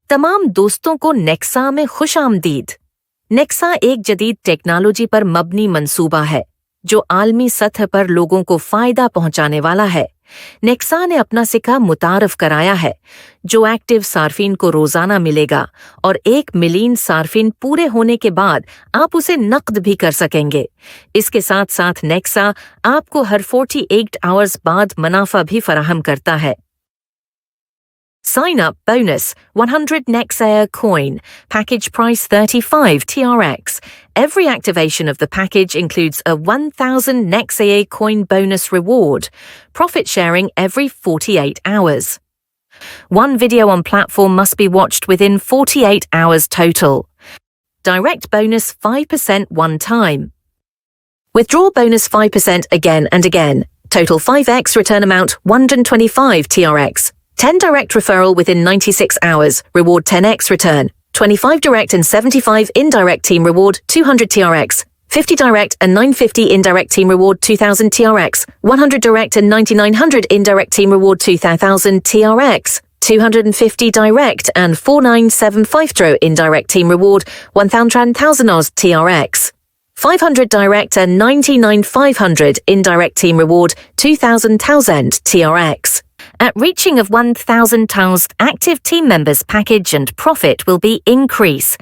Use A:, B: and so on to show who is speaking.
A: तमाम दोस्तों को नेक्सा में खुशामदीद। नेक्सा एक जदीद टेक्नोलॉजी पर मबनी मंसूबा है जो आलमी सतह पर लोगों को फायदा पहुंचाने वाला है। नेक्सा ने अपना सिक्का मुतारफ कराया है जो एक्टिव सार्फिन को रोजाना मिलेगा और 1 मिलियन सार्फिन पूरे होने के बाद आप उसे नकद भी कर सकेंगे। इसके साथ साथ नेक्सा आपको हर 48 आवर्स बाद मुनाफा भी फराहम करता है। Sign up bonus 100 Nexaa coin. Package price 35 TRX. Every activation of the package includes a 1000 Nexaa coin bonus reward. Profit sharing every 48 hours. One video on platform must be watched within 48 hours total. Direct bonus 5% one time. Withdraw bonus 5% again and again. Total 5x return amount 125 TRX. 10 direct referral within 96 hours, reward 10x return. 25 direct and 75 indirect team reward 200 TRX. 50 direct and 950 indirect team reward 2000 TRX. 100 direct and 9900 indirect team reward 2000 TRX. 250 direct and 4975 throw indirect team reward 1000 Oz TRX. 500 direct and 99500 indirect team reward 2000 TRX. At reaching of 1,000 active team members package and profit will be increase.